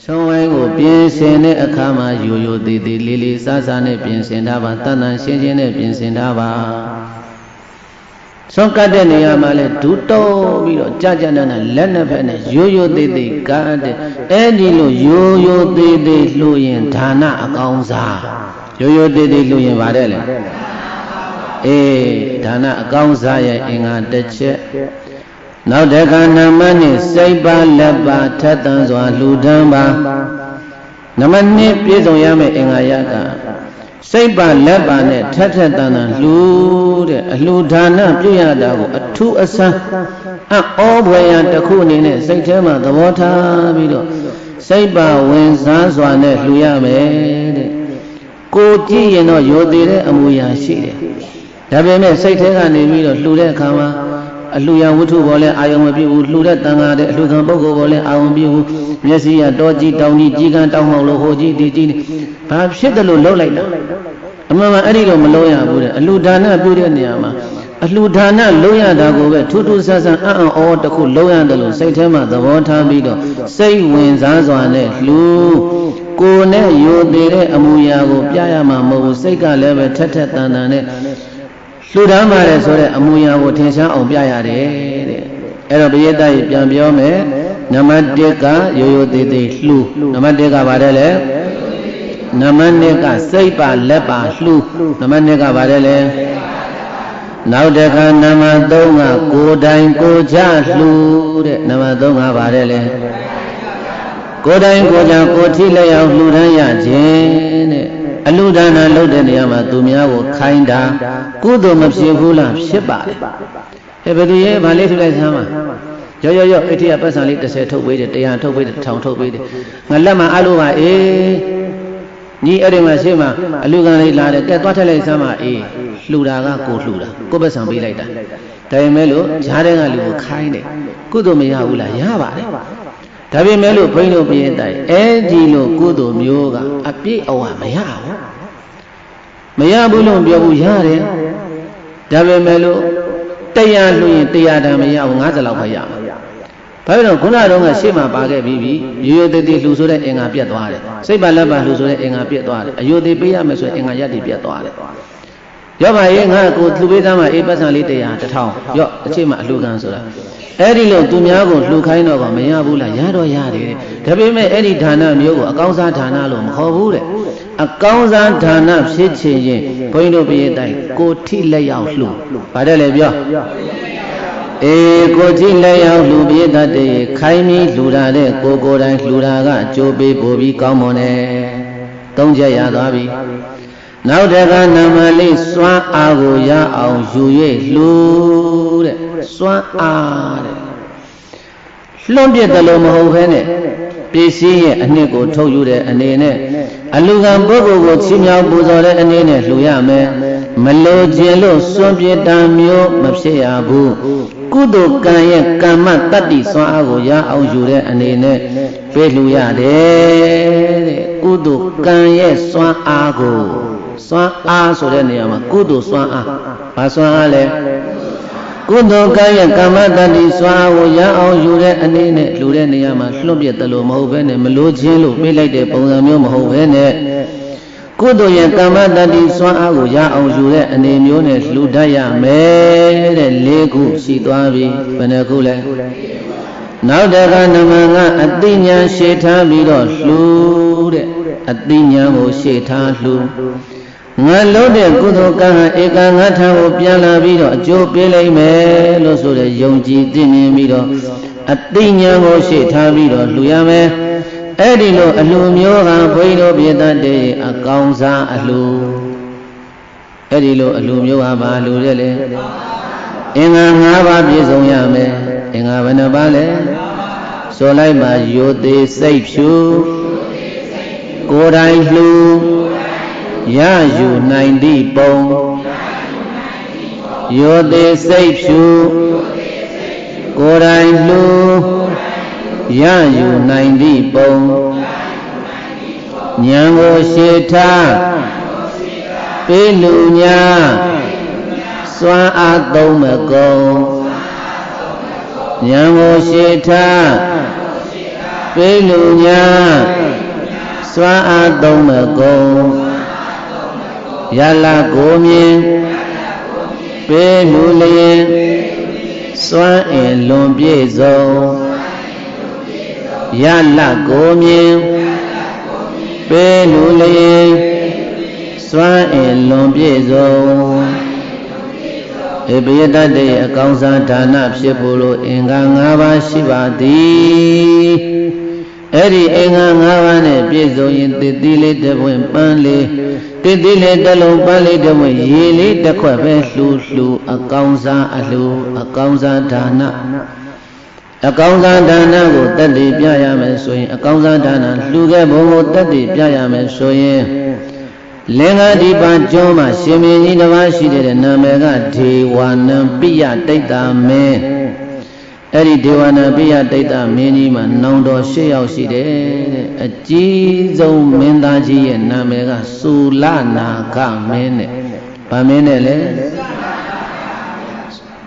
ဆုံးဝိုင်းကိုပြင်ဆင်တဲ့အခါမှာရိုးရိုးသေးသေးလေးလေးစားစားနဲ့ပြင်ဆင်ထားပါတန်တန်ရှင်းရှင်းနဲ့ပြင်ဆင်ထားပါဆုံးကတ်တဲ့နေရာမှာလဲဒူးတောပြီးတော့ကြာကြာနာနာလက်နှစ်ဖက်နဲ့ရိုးရိုးသေးသေးကတ်တဲ့အဲ့ဒီလိုရိုးရိုးသေးသေးလှူရင်ဒါနအကောင်းစားရိုးရိုးသေးသေးလှူရင်ပါတယ်လေအေးဒါနအကောင်းစားရဲ့အင်္ဂါတစ်ချက်နောက်တခါနမနဲ့စိတ်ပါလက်ပါထက်သန်စွာလှူဒန်းပါနမနဲ့ပြည့်စုံရမယ့်အင်္ဂါရကစိတ်ပါလက်ပါနဲ့ထက်ထက်သန်သန်လှူတဲ့အလှူဒါနပြုရတာကိုအထူးအဆန်းဩဘွယ်ရတစ်ခုအနေနဲ့စိတ်ထဲမှာသဘောထားပြီးတော့စိတ်ပါဝင်စားစွာနဲ့လှူရမယ်တဲ့ကိုကြည့်ရင်တော့ရိုသေတဲ့အမူအရာရှိတယ်ဒါပေမဲ့စိတ်ထဲကနေပြီးတော့လှူတဲ့အခါမှာအလှရဝတ္ထုပေါ်လဲအာယုံမပြုဘူးလှူတဲ့တန်ခါတဲ့အလှခံပုဂ္ဂိုလ်ပေါ်လဲအာယုံပြုဘူးမျက်စိရတောကြီးတောင်ကြီးကြီးကန်းတောင်မောက်လို့ဟိုကြီးဒီကြီးဘာဖြစ်တယ်လို့လှုပ်လိုက်တာအမှန်မှန်အဲ့ဒီတော့မလုံးရဘူးတဲ့အလှဒါနပြုတဲ့နေရာမှာအလှဒါနလုံးရတာကိုပဲထူးထူးဆန်းဆန်းအော်တခုလုံးရတယ်လို့စိတ်ထဲမှာသဘောထားပြီးတော့စိတ်ဝင်စားစွာနဲ့လှူကိုယ်နဲ့ယိုသေးတဲ့အမူအရာကိုပြရမှာမဟုတ်ဘူးစိတ်ကလည်းပဲထက်ထက်တန်တန်နဲ့လှူဒါန်းပါတယ်ဆိုတဲ့အမူအရာကိုထင်ရှားအောင်ပြရတယ်တဲ့အဲ့တော့ပရိသတ်ကြီးပြန်ပြောမယ်နံပါတ်1ကရိုးရိုးသေးသေးလှူနံပါတ်2ကပါတယ်လေနံပါတ်2ကစိတ်ပါလက်ပါလှူနံပါတ်2ကပါတယ်လေနောက်တစ်ခါနံပါတ်3ကကိုယ်တိုင်ကိုယ်ချလှူတဲ့နံပါတ်3ကပါတယ်လေကိုယ်တိုင်ကိုယ်ချကိုယ်ထိလျောက်လှူဒန်းရခြင်းတဲ့အလှဒါနလုပ်တဲ့နေရာမှာသူများကိုခိုင်းတာကုသိုလ်မဖြစ်ဘူးလားဖြစ်ပါတယ်ဘယ်သူရဲ့ဗာလေးထူလိုက်စမ်းပါရောအဲ့ဒီကပတ်စံလေး30ထုတ်ပေးတယ်100ထုတ်ပေးတယ်1000ထုတ်ပေးတယ်ငါလက်မှာအလိုပါအေးညီအဲ့ဒီမှာရှေ့မှာအလူခံလေးလာတယ်ကဲသွားထက်လိုက်စမ်းပါအေးလှူတာကကိုလှူတာကိုပတ်စံပေးလိုက်တာဒါပေမဲ့လို့ဈာတဲ့ကလူကိုခိုင်းတယ်ကုသိုလ်မရဘူးလားရပါတယ်ဒါပေမဲ့လို့ဘုန်းကြီးတို့ပြင်းတိုင်အဲ့ဒီလိုကုသိုလ်မျိုးကအပြည့်အဝမရဘူးမရဘူးလို့ပြောဘူးရတယ်ဒါပေမဲ့လို့တရားလှူရင်တရားတန်မရဘူး90လောက်ပဲရမှာဘာဖြစ်လို့ခုနကတော့ရှေ့မှာပါခဲ့ပြီးရိုးရိုးသေးသေးလှူဆိုတဲ့အင်္ဂါပြတ်သွားတယ်စိတ်ပါလက်ပါလှူဆိုတဲ့အင်္ဂါပြတ်သွားတယ်အယုသေးပေးရမယ်ဆိုတဲ့အင်္ဂါရက်တွေပြတ်သွားတယ်ရောပါရဲ့ငါကိုလှူပေးသားမှာအေးပတ်စံလေး100 1000ရော့အချိန်မှာအလှူခံဆိုတာအဲ့ဒီလိုသူများကိုလှူခိုင်းတော့ကမရဘူးလားရတော့ရတယ်ဒါပေမဲ့အဲ့ဒီဌာနမျိုးကိုအကောင်းစားဌာနလို့မခေါ်ဘူးတဲ့အကောင်းစားဌာနဖြစ်ချင်ရင်ဘုန်းကြီးတို့ပြည်တိုင်ကိုထိလက်ရောက်လှူပါတယ်လေပြောအေးကိုထိလက်ရောက်လှူပြည်တတ်တဲ့ခိုင်းပြီးလှူတာတဲ့ကိုယ်တိုင်လှူတာကအကျိုးပေးပို့ပြီးကောင်းမွန်တယ်သုံးချက်ရသွားပြီနောက်တကနာမလေးစွမ်းအားကိုရအောင်ယူ၍လှူတဲ့စွမ်းအားတဲ့လွန်ပြတယ်လို့မဟုတ်ဘဲနဲ့ပစ္စည်းရဲ့အနှစ်ကိုထုတ်ယူတဲ့အနေနဲ့အလူကံပုဂ္ဂိုလ်ကိုချီးမြှောက်ပူဇော်တဲ့အနေနဲ့လှူရမယ်မလိုခြင်းလို့စွန့်ပြစ်တာမျိုးမဖြစ်ရဘူးကုသိုလ်ကံရဲ့ကမ္မတတ္တိစွမ်းအားကိုရအောင်ယူတဲ့အနေနဲ့ပေးလှူရတယ်တဲ့ကုသိုလ်ကံရဲ့စွမ်းအားကိုစွမ်းအားဆိုတဲ့နေရာမှာကုသိုလ်စွမ်းအားဘာစွမ်းအားလဲကုသိုလ်ကံရဲ့ကမ္မတတ္တိစွမ်းအားကိုရအောင်ယူတဲ့အနေနဲ့လှူတဲ့နေရာမှာလွတ်ပြတ်တယ်လို့မဟုတ်ဘဲနဲ့မလိုခြင်းလို့ပေးလိုက်တဲ့ပုံစံမျိုးမဟုတ်ဘဲနဲ့ကုသိုလ်ရဲ့ကမ္မတတ္တိစွမ်းအားကိုရအောင်ယူတဲ့အနေမျိုးနဲ့လှူတတ်ရမယ်တဲ့၄ခုရှိသွားပြီဘယ်နှခုလဲနောက်တကနမငါအတိညာရှေ့ထားပြီးတော့လှူတဲ့အတိညာကိုရှေ့ထားလှူငါလုံးတဲ့ကုသိုလ်ကံဟာဧကငါထံကိုပြန်လာပြီးတော့အကျိုးပေးလိုက်မယ်လို့ဆိုတဲ့ယုံကြည်သိမြင်ပြီးတော့အတိညာကိုရှေ့ထားပြီးတော့လှူရမယ်အဲ့ဒီလိုအလှူမျိုးကဘုန်းကြီးတို့ပြည်သားတဲ့အကောင်းစားအလှူအဲ့ဒီလိုအလှူမျိုးဟာဘာလှူတဲ့လဲအင်္ဂါ၅ပါးပြည့်စုံရမယ်အင်္ဂါဘယ်နှပါးလဲဆိုလိုက်ပါယိုသေးစိတ်ဖြူကိုယ်တိုင်လှူရယူနိုင်သည့်ပုံယောသေးစိတ်ဖြူကိုယ်တိုင်လှူရယူနိုင်သည့်ပုံဉာဏ်ကိုရှေ့ထားပေးလူညာစွမ်းအားသုံးမကုန်ဉာဏ်ကိုရှေ့ထားပ ပေးလူညာစွမ်းအားသုံးမကုန်ရလကိုမြင်ပေးလူလျင်စွမ်းအင်လွန်ပြည့်စုံရလကိုမြင်ပေးလူလျင်စွမ်းအင်လွန်ပြည့်စုံဧပိယတတေအကောင်းစားဌာနဖြစ်ဖို့လို့အင်္ဂါ၅ပါးရှိပါသည်အဲ့ဒီအင်္ဂါ၅ပါးနဲ့ပြည့်စုံရင်တည်တည်လေးတစ်ပွင့်ပန်းလေးတည်တည်လေးတစ်လုံးပန်းလေးတစ်ပွင့်ရေလေးတစ်ခွက်ပဲလှူလှူအကောင်းစားအလှူအကောင်းစားဌာနအကောင်းစားဌာနကိုတတ်တည်ပြရမယ်ဆိုရင်အကောင်းစားဌာနလှူခဲ့ဘုံကိုတတ်တည်ပြရမယ်ဆိုရင်လင်္ကာဒီပါကျွန်းမှာရှင်မင်းကြီးတစ်ပါးရှိတဲ့နာမည်ကဒေဝနံပိယတိတ်တာမင်းအဲ့ဒီဒေဝနံပိယတိတ်တာမင်းကြီးမှာနောင်တော်၈ယောက်ရှိတယ်တဲ့အကြီးဆုံးမင်းသားကြီးရဲ့နာမည်ကဆူလနာဂမင်းနဲ့ဗာမင်းနဲ့လေ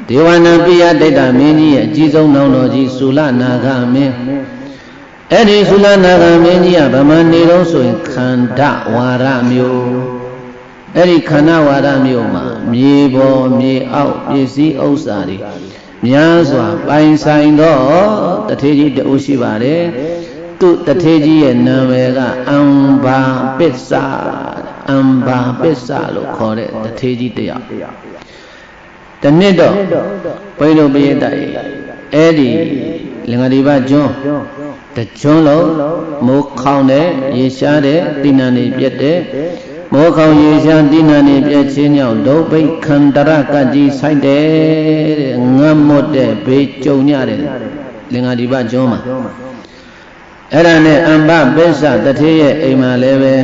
ဒေဝနံပိယတိတ်တာမင်းကြီးရဲ့အကြီးဆုံးနောင်တော်ကြီးဆူလနာဂမင်းအဲ့ဒီသုလနာဂမင်းကြီးကဗမာနေတော့ဆိုရင်ခန္ဓာဝါရမျိုးအဲ့ဒီခန္ဓာဝါရမျိုးမှာမြေပေါ်မြေအောက်ပစ္စည်းဥစ္စာတွေများစွာပိုင်ဆိုင်တော့တထေးကြီးတဦးရှိပါတယ်သူတထေးကြီးရဲ့နာမည်ကအံဘာပစ္စအံဘာပစ္စလို့ခေါ်တဲ့တထေးကြီးတယောက်တနှစ်တော့ဘိန်းတို့ပရိသတ်အဲ့ဒီလင်္ကာဒီပကျွန်းတကျွန်းလုံးမိုးခေါင်တဲ့ရေရှားတဲ့တိဏ္ဍနေပြက်တဲ့မိုးခေါင်ရေရှားတိဏ္ဍနေပြက်ချင်းကြောင့်ဒုဗိခန္တရကကြီးဆိုင်တယ်တဲ့ငတ်မွတ်တဲ့ဘေးကြုံရတဲ့လင်္ကာဒီပကျွန်းမှာအဲ့ဒါနဲ့အမ္ပပိစ္ဆတထေးရဲ့အိမ်မှာလည်းပဲ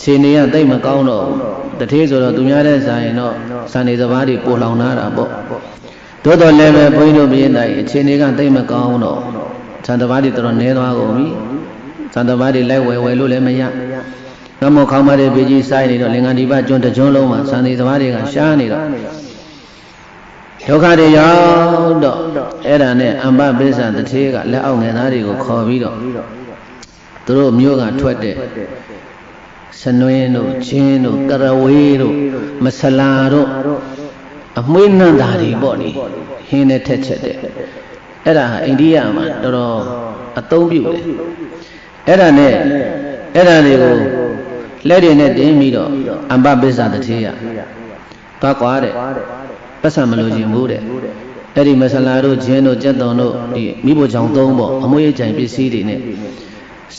ခြေနေရသိမ့်မကောင်းတော့တထေးဆိုတော့သူများတဲ့ဆိုင်တော့စံနေစဘာတွေပိုလောင်လာတာပေါ့တိုးတော်လည်းပဲဘုန်းကြီးတို့ပြည်တိုင်းအခြေအနေကသိမ့်မကောင်းတော့သံတဘာတွေတော်တော်နည်းသွားကုန်ပြီသံတဘာတွေလိုက်ဝယ်လို့လည်းမရငမောခေါင်းမတဲ့ဘေးကြီးစိုက်နေတော့လင်္ကာဒီပကျွန်းတစ်ကျွန်းလုံးမှာသံနေစဘာတွေကရှားနေတော့ဒုက္ခတွေရောက်တော့အဲ့ဒါနဲ့အမ္ပပိစ္ဆတထေးကလက်အောက်ငယ်သားတွေကိုခေါ်ပြီးတော့သူတို့မျိုးကထွက်တဲ့စနွင်းတို့ချင်းတို့ကရဝေးတို့မဆလာတို့အမွှေးနှံ့သားတွေပေါ့လေဟင်းနဲ့ထက်ချက်တဲ့အဲ့ဒါဟာအိန္ဒိယမှာတော်တော်အသုံးပြုတယ်အဲ့ဒါနဲ့အဲ့ဒါတွေကိုလက်တွေနဲ့တင်းပြီးတော့အမ္ပပိစ္ဆတထေးကသွားကွာတဲ့ပတ်စံမလို့ခြင်းဘူးတဲ့အဲ့ဒီမဆလာတို့ချင်းတို့ကြက်တုံတို့ဒီမိဖို့ချောင်သုံးပေါ့အမွှေးကြိုင်ပစ္စည်းတွေနဲ့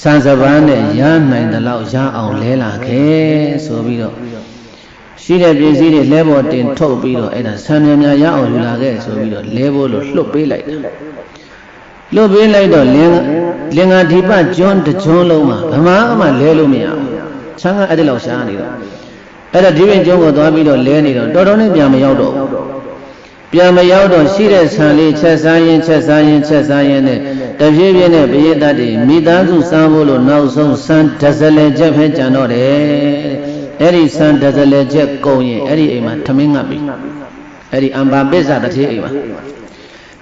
စံစပန်းနဲ့ရနိုင်တဲ့လောက်ရအောင်လဲလာခဲ့ဆိုပြီးတော့ရှိတဲ့ပစ္စည်းတွေလဲပေါ်တင်ထုတ်ပြီးတော့အဲ့ဒါဆံမြများရအောင်ယူလာခဲ့ဆိုပြီးတော့လဲဖို့လို့လှုပ်ပေးလိုက်တယ်လှုပ်ပေးလိုက်တော့လင်္ကာဒီပကျွန်းတစ်ကျွန်းလုံးမှာဗမာမှလဲလို့မရဘူးချမ်းကအဲ့ဒီလောက်ရှားနေတော့အဲ့ဒါဒီပင်ကျွန်းကိုသွားပြီးတော့လဲနေတော့တော်တော်နဲ့ပြန်မရောက်တော့ပြန်မရောက်တော့ရှိတဲ့ဆံလေးချက်စားရင်နဲ့တပြည့်ပြည့်နဲ့ပရိသတ်တွေမိသားစုစမ်းဖို့လို့နောက်ဆုံးဆံဒဇလဲချက်ပဲကြံတော့တယ်အဲ့ဒီဆံဒဇလဲချက်ကုန်ရင်အဲ့ဒီအိမ်မှာထမင်းငတ်ပြီအဲ့ဒီအမ္ပပိစ္ဆတထေးအိမ်မှာ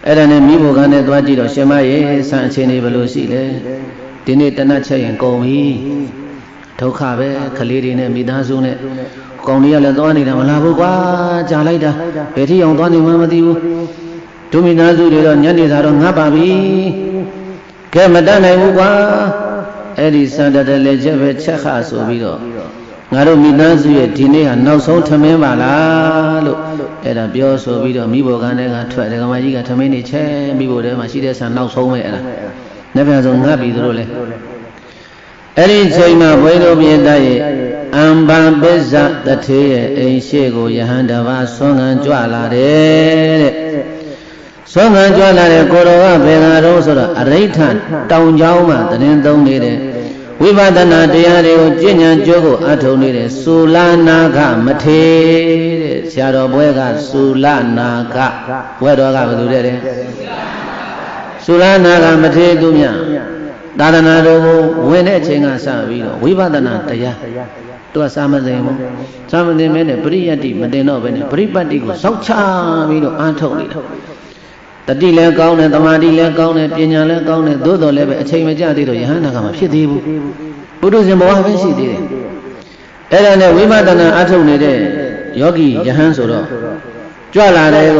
အဲ့ဒါနဲ့မိဘကနဲ့သွားကြည့်တော့ရှင်မရေဆံအခြေအနေဘယ်လိုရှိလဲဒီနေ့တနတ်ချက်ရင်ကုန်ပြီဒုက္ခပဲကလေးတွေနဲ့မိသားစုနဲ့ကောင်လေးကလည်းသွားနေတာမလားဘူးကွာကြာလိုက်တာဘယ်ထိအောင်သွားနေမှမသိဘူးဒုမိသားစုတွေတော့ညနေသာတော့ငတ်ပါပြီကဲမတတ်နိုင်ဘူးကွာအဲ့ဒီစံတတလည်းချက်ပဲချက်ခဆိုပြီးတော့ငါတို့မိသားစုရဲ့ဒီနေ့ဟာနောက်ဆုံးထမင်းပါလားလို့အဲ့ဒါပြောဆိုပြီးတော့မိဘကန်းတွေကထွက်တယ်ကမကြီးကထမင်းနေချက်မိဘထဲမှာရှိတဲ့ဆံနောက်ဆုံးပဲအဲ့ဒါနှစ်ပြန်ဆုံးငတ်ပြီသူတို့လည်းအဲ့ဒီချိန်မှာဘွေတို့မြေသားရဲ့အမ္ပပိစ္ဆတထေးရဲ့အိမ်ရှိကိုယဟန်တပါးဆွမ်းခံကြွလာတယ်တဲ့ဆွမ်းခံကြွလာတဲ့ကိုတော်ကဘယ်ဟာတော့ဆိုတော့အရိဋ္ဌတောင်ကျောင်းမှာတရင်သုံးနေတဲ့ဝိပဿနာတရားတွေကိုကျင့်ကြံကြိုးကိုအထုံနေတဲ့ဆူလနာဂမထေတဲ့ဆရာတော်ဘွဲကဆူလနာဂဘွဲတော်ကဘယ်သူတဲ့ဆူလနာဂမထေသူမြသာသနာတော်ကိုဝင်တဲ့အချိန်ကစပြီးတော့ဝိပဿနာတရားသူကစာမသိဘူးစာမသိမဲနဲ့ပရိယတ္တိမတင်တော့ဘဲနဲ့ပရိပတ်တိကိုစောက်ချပြီးတော့အားထုတ်နေတာ တတိလည်းကောင်းတယ်သမာဓိလည်းကောင်းတယ်ပညာလည်းကောင်းတယ်သို့တော်လည်းပဲအချိန်မကျသေးတော့ယဟန္တာကမဖြစ်သေးဘူးပုထုဇဉ်ဘဝပဲရှိသေးတယ်အဲ့ဒါနဲ့ဝိပဿနာအထုတ်နေတဲ့ယောဂီယဟန်ဆိုတော့ကြွလာတယ်က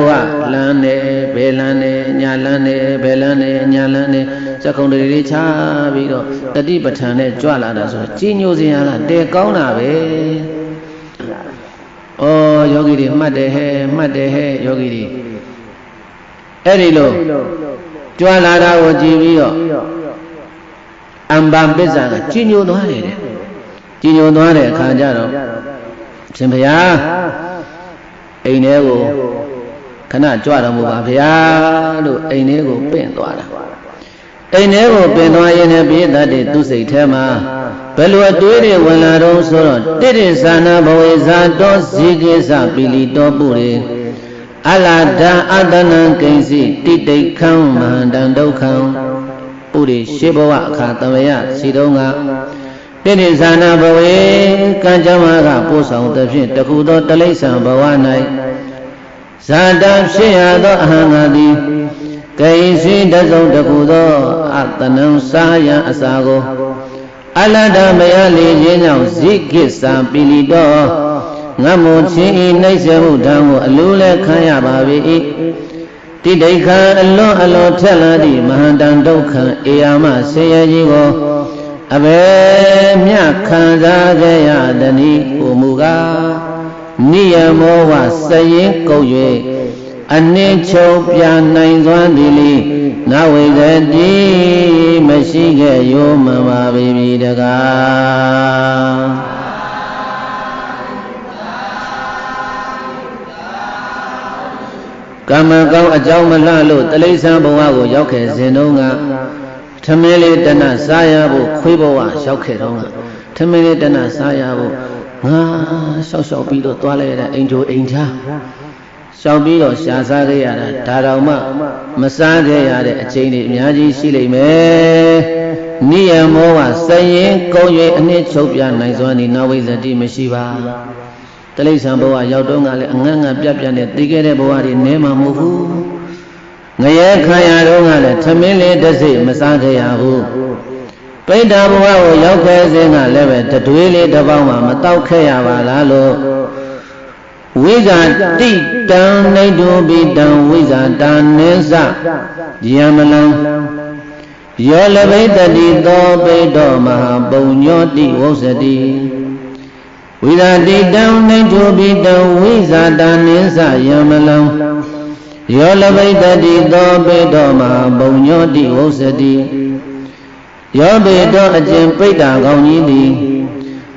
လမ်းနေဘယ်လမ်းနေညာလမ်းနေဘယ်လမ်းနေညာလမ်းနေစက္ကုံတရီချပြီးတော့တတိပဋ္ဌာန်နဲ့ကြွလာတာဆိုတော့ကြီးညိုစရာကတဲကောင်းတာပဲဩယောဂီတွေမှတ်တယ်ဟဲ့မှတ်တယ်ဟဲ့ယောဂီတွေအဲ့ဒီလိုကြွလာတာကိုကြည်ပြီးတော့အမ္ဘာပစ္စာကကြီးညိုသွားတယ်ကြီးညိုသွားတဲ့အခါကျတော့ရှင်ဘုရားအိမ်ထဲကိုခဏကြွတော်မူပါဗျာလို့အိမ်ထဲကိုပင့်သွားတာအိမ်ထဲကိုပင့်သွားရင်လည်းပြည့်တတ်တဲ့သူစိတ်ထဲမှာဘယ်လိုအတွေးတွေဝင်လာတော့ဆိုတော့တိတိသနာဘဝေဇာတောဇိကိစ္စပိလီတောပုရိအလာဒံအတနံကိဉ္စီတိတိခံမဟန္တံဒုက္ခံပုရိရှေဘဝအခါသမယရှိတော်ကတိတိဇာနာဘဝေကံကြမ္မာကပို့ဆောင်သဖြင့်တခုသောတလိ္ဆံဘဝ၌ဇာတဖြစ်ရသောအဟံငါသည်ကိဉ္စီတဆုံးတခုသောအတနံစာယံအစာကိုအလဒမယလေးခြင်းကြောင့်ဇိကိစ္စပိလီတောငတ်မို့ခြင်းဤနှိမ့်ဆက်မှုဓာတ်ကိုအလိုလဲခံရပါ၏တိဋ္ဌိခံအလွန်ထက်လာသည့်မဟာတန်ဒုက္ခအေယာမဆင်းရဲကြီးကိုအဘယ်မြခံစားခဲ့ရသည်ဟူမူကားနိယမောဝစရင်ကုန်၍အနှင်းချုပ်ပြနိုင်စွမ်းသည်လိနဝိဇတိမရှိခဲ့ရောမှန်ပါပြီတကားကမ္မကောင်းအကြောင်းမလှလို့တလိ္ဆံဘဝကိုရောက်ခဲ့စဉ်တုန်းကထမင်းလေးတဏစားရဖို့ခွေးဘဝရောက်ခဲ့တော့ကထမင်းလေးတဏစားရဖို့ငါရှောက်ပြီးတော့သွားလိုက်ရတဲ့အိမ်ချိုအိမ်ချာရှောက်ပြီးတော့ရှားစားခဲ့ရတာဒါတော်မှမစားခဲ့ရတဲ့အချိန်တွေအများကြီးရှိလိမ့်မယ်နိယမောဝစရင်ကုံ၍အနှစ်ချုပ်ပြနိုင်စွာနေနဝိဇ္ဇတိမရှိပါတလိ္ဆံဘဝရောက်တော့ကလည်းအငတ်ငတ်ပြတ်ပြတ်နဲ့သိခဲ့တဲ့ဘဝတွေနဲမှာမဟုတ်ဘူးငရဲခံရတော့ကလည်းသမင်းလေးတစ်စိတ်မစားခဲ့ရဘူးပိဋ္ဌာဘဝကိုရောက်ခဲ့စဉ်ကလည်းပဲတတွေးလေးတစ်ပေါင်းမှမတောက်ခဲ့ရပါလားလို့ဝိဇာတိတံနေတုပိတံဝိဇာတာနိစ္စယမလံယောလဘိတတိသောပိဋ္ဌောမဟာပုံညောတိဝုစ္စတိဝိဇာတိတံနေတုပိတံဝိဇာတာနိစ္စယမလံယောလဘိတတိသောပိဋ္ဌောမဟာပုံညောတိဝုစ္စတိယောပိဋ္ဌောအကျင့်ပိဋ္ဌာကောင်းကြီးသည်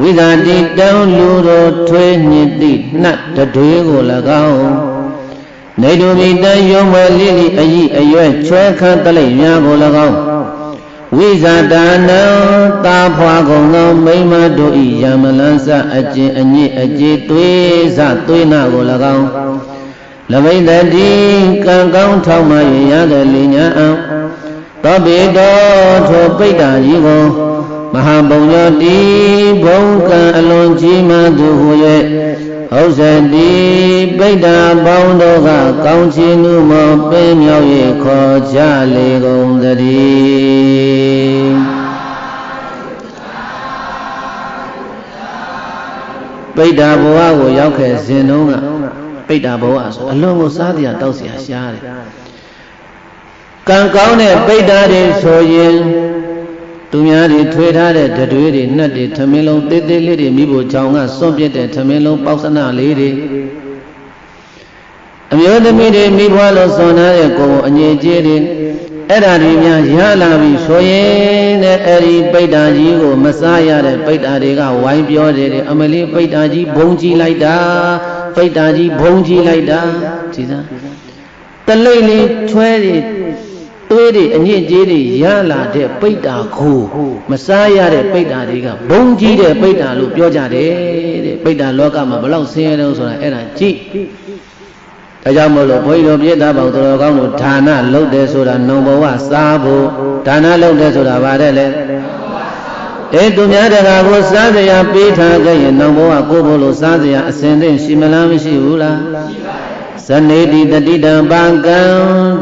ဝိဇာတိတံလူတို့ထွေးညစ်သည့်နှတ်တတွေးကို၎င်းနေတုပိတံယုံမလိလိအဤအရွယ်ချွဲခတ်တလိပ်များကို၎င်းဝိဇာတာနံသာဖွာကုန်သောမိမ္မတို့ဤယမလန်းစအကျင့်အညစ်အကြေးသွေးစသွေးနာကို၎င်းလဘိတတိကံကောင်းထောက်မှရရတဲ့လညာအောင်သောပိတောထိုပိဋ္ဌာကြီးကိုမဟာပုံညောတိဘုံကံအလွန်ကြီးမားသူဟု၍ဟုတ်စတိပိဋ္ဌာပေါင်းတို့ကကောင်းချီးနှုမောပင်မြောက်၍ခေါ်ကြလေကုန်သတည်းပိဋ္ဌာဘဝကိုရောက်ခဲ့စဉ်တုန်းကပိဋ္ဌာဘဝဆိုအလွန်ကိုစားစရာတောက်စရာရှားတယ်ကံကောင်းတဲ့ပိဋ္ဌာတွေဆိုရင်သူများတွေထွေးထားတဲ့တတွေးတွေနှက်တွေထမင်းလုံးသေးသေးလေးတွေမိဖို့ချောင်းကစွန့်ပစ်တဲ့ထမင်းလုံးပေါက်စနလေးတွေအမျိုးသမီးတွေမိဘလို့စွန့်ထားတဲ့ကိုယ်အငြိကျေးတွေအဲ့ဓာတွေများရလာပြီဆိုရင်တဲ့အဲ့ဒီပိဋ္ဌာကြီးကိုမစားရတဲ့ပိဋ္ဌာတွေကဝိုင်းပြောတယ်အမလေးပိဋ္ဌာကြီးဘုံကြီးလိုက်တာပိဋ္ဌာကြီးဘုံကြီးလိုက်တာဒီစားတလိမ့်လေးချွဲတွေသွေးတွေအညစ်အကြေးတွေရလာတဲ့ပိဋ္ဌာကိုမစားရတဲ့ပိဋ္ဌာတွေကဘုံကြီးတဲ့ပိဋ္ဌာလို့ပြောကြတယ်တဲ့ပိဋ္ဌာလောကမှာဘလောက်ဆင်းရဲတော့ဆိုတာအဲ့ဒါကြည့်ဒါကြောင့်မို့လို့ဘုန်းကြီးတို့ပြည့်သားပေါင်းတော်ကောင်းတို့ဌာနလုပ်တယ်ဆိုတာနှုံဘဝစားဖို့ဌာနလုပ်တယ်ဆိုတာဗါတဲ့လေသူများတကာကိုစားစရာပေးထားခဲ့ရင်နှုံဘဝကိုဖို့လို့စားစရာအစဉ်သိရှိမလားမရှိဘူးလား ဇနေတိတတိတံပံကံ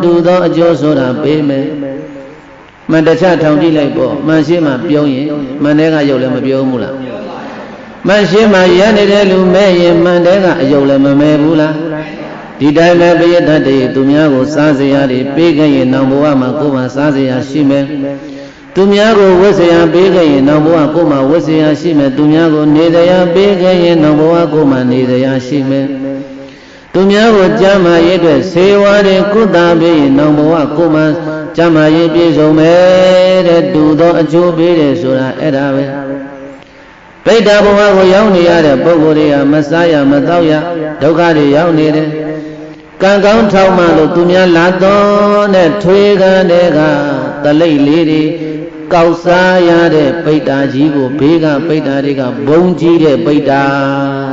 တူသောအကျိုးဆိုတာပေးမယ်မှန်တခြားထောင်ကြည့်လိုက်ပေါ့မှန်ရှိမှပြုံးရင်မှန်တဲ့ကရုပ်လည်းမပြုံးဘူးလားမှန်ရှိမှရနေတဲ့လူမဲ့ရင်မှန်တဲ့ကအယုတ်လည်းမမဲဘူးလားဒီတိုင်းပဲပရိသတ်တွေသူများကိုစားစရာတွေပေးခဲ့ရင်နောင်ဘဝမှာကိုယ်မှစားစရာရှိမယ်သူများကိုဝတ်စရာပေးခဲ့ရင်နောင်ဘဝကိုယ်မှဝတ်စရာရှိမယ်သူများကိုနေစရာပေးခဲ့ရင်နောင်ဘဝကိုယ်မှနေစရာရှိမယ်သူများကိုကြမ်းမာရေးအတွက်ဆေးဝါးတွေကုသပေးရင်နောင်ဘဝကိုယ်မှကြမ်းမာရေးပြည့်စုံမယ်တဲ့တူသောအကျိုးပေးတယ်ဆိုတာအဲ့ဒါပဲပိဋကဘဝကိုရောက်နေရတဲ့ပုဂ္ဂိုလ်တွေကမစားရမသောက်ရဒုက္ခတွေရောက်နေတယ်ကံကောင်းထောက်မှလို့သူများလာတော့တဲ့ထွေးကန်တဲ့ကတလိပ်လေးတွေကောက်စားရတဲ့ပိဋကကြီးကိုဘေးကပိဋကတွေကဘုံကြီးတဲ့ပိဋက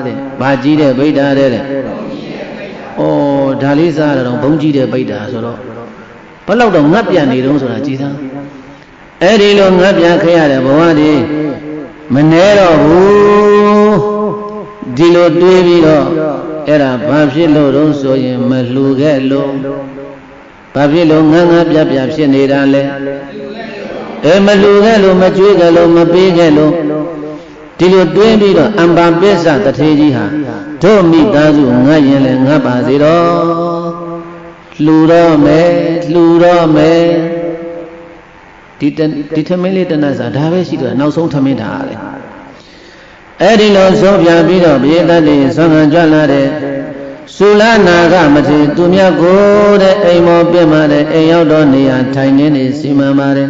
တဲ့။ဘာကြီးတဲ့ပိဋကတဲ့။ဩဒါလေးစားရတော့ဘုံကြီးတဲ့ပိဋကဆိုတော့ဘယ်လောက်တော့ငတ်ပြန်နေတုံးဆိုတာကြည်သား။အဲ့ဒီလိုငတ်ပြန်ခဲ့ရတဲ့ဘဝတွေမနှဲတော့ဘူးဒီလိုတွေးပြီးတော့အဲ့ဒါဘာဖြစ်လို့တုံးဆိုရင်မလှူခဲ့လို့ဘာဖြစ်လို့ငန်းငန်းပြပြဖြစ်နေတာလဲမလှူခဲ့လို့မကြွေးခဲ့လို့မပေးခဲ့လို့ဒီလိုတွေးပြီးတော့အံပါပစ္စတထေကြီးဟာတို့မိသားစုငတ်ရင်လည်းငတ်ပါစေတော့လှူတော့မယ်ဒီထမင်းလေးတနတ်စာဒါပဲရှိတော့နောက်ဆုံးထမင်းတာလေအဲ့ဒီလိုဆုံးပြပြီးတော့ပြေတတ်တယ်ဆွမ်းခံကြွလာတဲ့သုလနာကမထေသူမြတ်ကိုတဲ့အိမ်မောပြင့်မာတဲ့အိမ်ရောက်တော့နေရာထိုင်နေနေစီမံပါတယ်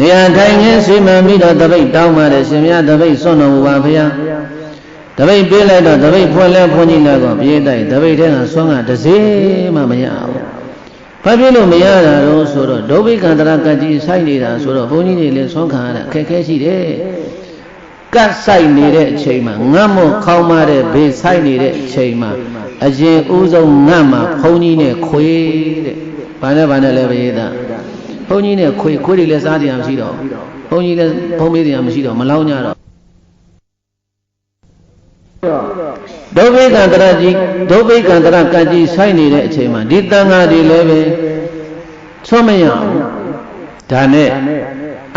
နေရာထိုင်နေစီမံပြီးတော့တပိတ်တောင်းပါတယ်ရှင်မြတ်တပိတ်စွန့်တော်မူပါဖေယတပိတ်ပေးလိုက်တော့တပိတ်ဖွင့်လဲဖွင့်ကြည့်လိုက်တော့ပြေတိုက်တပိတ်ထဲကဆွမ်းကတစ်စေးမှမရဘူးဘာဖြစ်လို့မရတာတော့ဆိုတော့ဒုဗိကံတရကကြီးဆိုင်နေတာဆိုတော့ဘုန်းကြီးတွေလည်းဆွမ်းခံရတာအခက်ခဲရှိတယ်ကတ်ဆိုင်နေတဲ့အချိန်မှာငတ်မို့ခေါင်းမတဲ့ဘေးဆိုင်နေတဲ့အချိန်မှာအရင်ဦးဆုံးငတ်မှာဘုန်းကြီးနဲ့ခွေတဲ့ဘာနဲ့လဲဘေးသားဘုန်းကြီးနဲ့ခွေတွေလည်းစားတရားမရှိတော့ဘုန်းကြီးလည်းဘုန်းမေးတရားမရှိတော့မလောင်းကြတော့ဒုဗိကံတရကကြီးဆိုင်နေတဲ့အချိန်မှာဒီတန်ဃာတွေလည်းပဲဆွမရဘူးဒါနဲ့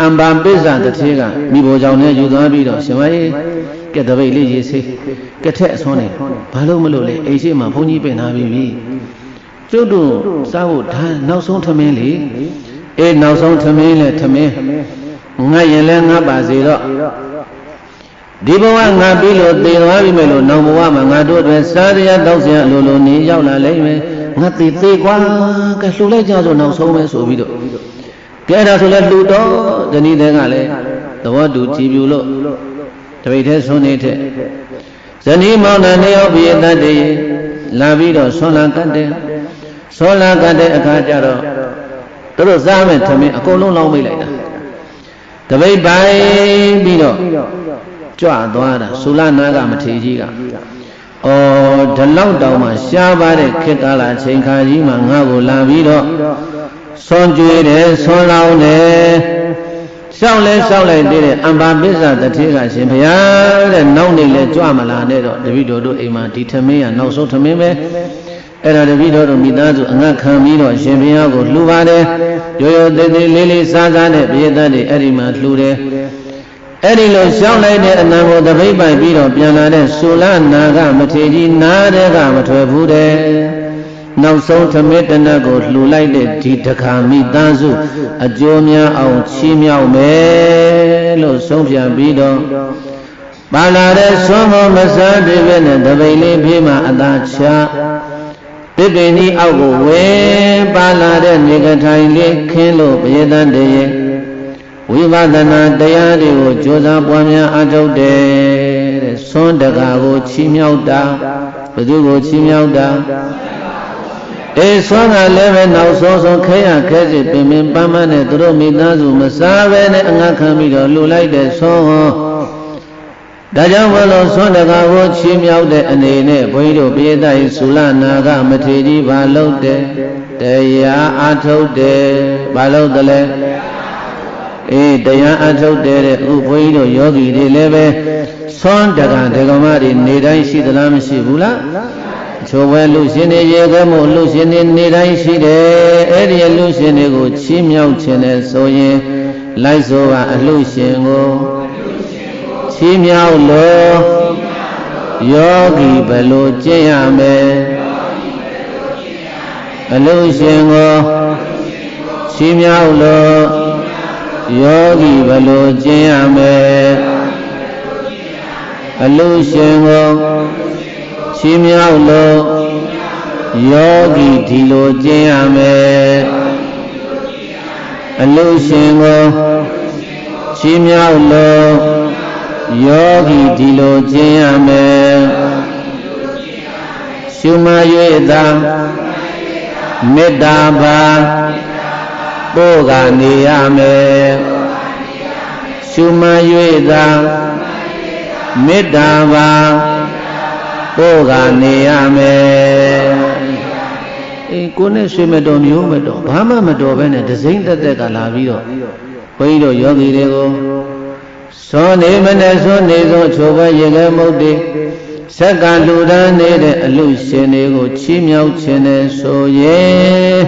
အံပါပိစ္ဆတထေကမိဘကြောင့်လည်းယူသွားပြီးတော့ရှင်မကြီးကဲတပိတ်လေးရေးစေးကထက်အစွန်းနေဘာလို့မလို့လဲအိမ်ရှိမှာဘုန်းကြီးပြင်ထားပြီးကျုပ်တို့စားဖို့ဒါနောက်ဆုံးထမင်းလေနောက်ဆုံးထမင်းလဲထမင်းငတ်ရင်လည်းငတ်ပါစေတော့ဒီဘဝငါပြီးလို့သေသွားပြီမဲ့လို့နောက်ဘဝမှာငါတို့အတွက်စားရတောက်စရာလိုလိုနေရောက်လာလိမ့်မယ်ငါသေကွာကဲလှူလိုက်ကြဆိုနောက်ဆုံးပဲဆိုပြီးတော့ကဲဒါဆိုလဲလှူတော့ဇနီးတဲ့ကလည်းသဘောတူကြည်ပြူလို့တပိတ်ထဲဆွနေတဲ့ဇနီးမောင်နှံနှစ်ယောက်ပြည့်တတ်တယ်လာပြီးတော့ဆွလာကတ်တဲ့အခါကျတော့သူတို့စားမယ်ထမင်းအကုန်လုံးလောင်းမိလိုက်တာတပိတ်ပိုင်ပြီးတော့ကြွသွားတာသုလနာကမထေကြီးကဒီလောက်တောင်မှရှားပါတဲ့ခေတ်ကာလအချိန်ခါကြီးမှာငါ့ကိုလာပြီးတော့ဆွန်ကြွေတယ်ဆွန်လောင်းတယ်ရှောက်လိုက်တဲ့အံပါပိစ္ဆတထေကရှင်ဘုရားတဲ့နောက်နေလဲကြွမလာနဲ့တော့တပည့်တော်တို့အိမ်မှာဒီထမင်းကနောက်ဆုံးထမင်းပဲအဲ့ဒါတပည့်တော်တို့မိသားစုအငတ်ခံပြီးတော့ရှင်ဘုရားကိုလှူပါတယ်ရိုးသေးသေးလေးစားတဲ့ပြည်သားတွေအဲ့ဒီမှာလှူတယ်အဲ့ဒီလိုရှောင်းလိုက်တဲ့အနံကိုတပိတ်ပိုက်ပြီးတော့ပြန်လာတဲ့သုလနာကမထေကြီးနားတဲ့ကမထွက်ဘူးတဲ့နောက်ဆုံးသမေတ္တနတ်ကိုလှူလိုက်တဲ့ဒီတခါမိသားစုအကျိုးများအောင်ချီးမြှောက်မယ်လို့ဆုံးဖြတ်ပြီးတော့ပါလာတဲ့ဆွမ်းမောမစားပြည့်ပဲနဲ့တပိတ်လေးပြေးမှအသာချပြိပင်ကြီးအောက်ကိုဝင်ပါလာတဲ့နေကထိုင်လေးခင်းလို့ပြေးတတ်တဲ့ဝိပဿနာတရားတွေကိုကြိုးစားပွားများအားထုတ်တယ်တဲ့ဆွမ်းတကာကိုချီးမြှောက်တာဘယ်သူကိုချီးမြှောက်တာဆွမ်းကလည်းပဲနောက်ဆုံးခဲရခဲစီပင်ပန်းပန်းနဲ့သူတို့မိသားစုမစားပဲနဲ့အငတ်ခံပြီးတော့လှူလိုက်တဲ့ဆွမ်းဒါကြောင့်မလို့ဆွမ်းတကာကိုချီးမြှောက်တဲ့အနေနဲ့ဘုန်းကြီးတို့ပြေးတိုက်သုလနာကမထေကြီးဘာလုပ်တယ်တရားအားထုတ်တယ်ဘာလုပ်တယ်လဲတရားအထုတ်တဲ့ဥဘုန်းကြီးတို့ယောဂီတွေလည်းပဲဆွမ်းတက္ကဒကမတွေနေတိုင်းရှိသလားမရှိဘူးလား ချိုးပွဲလူရှင်တွေရေခဲမို့လူရှင်တွေနေတိုင်းရှိတယ်အဲ့ဒီလူရှင်တွေကိုချီးမြှောက်ခြင်းနဲ့ဆိုရင်လိုက်ဆိုပါအလူရှင်ကိုချီးမြှောက်လို့ယောဂီဘယ်လိုကျင့်ရမလဲအလူရှင်ကိုချီးမြှောက်လို့ယောဂီဘယ်လိုကျင့်ရမလဲအလူရှင်ကိုချီးမြှောက်လို့ယောဂီဒီလိုကျင့်ရမယ်အလူရှင်ကိုချီးမြှောက်လို့ယောဂီဒီလိုကျင့်ရမယ်ရှုမှတ်၍သာမေတ္တာပါပို့ကနေရမယ်ရှုမှတ်၍သာမေတ္တာပါပို့ကနေရမယ်အေးကိုနဲ့ဆွေမတော်မျိုးမတော်ဘာမှမတော်ပဲနဲ့ဒစိမ့်တက်တက်ကလာပြီးတော့ဘုန်းကြီးတို့ယောဂီတွေကိုစောနေမနဲ့စောနေသောချိုးပဲရေခဲမုတ်တိဆက်ကလူတန်းနေတဲ့အလူရှင်တွေကိုချီးမြှောက်ခြင်းနဲ့ဆိုရင်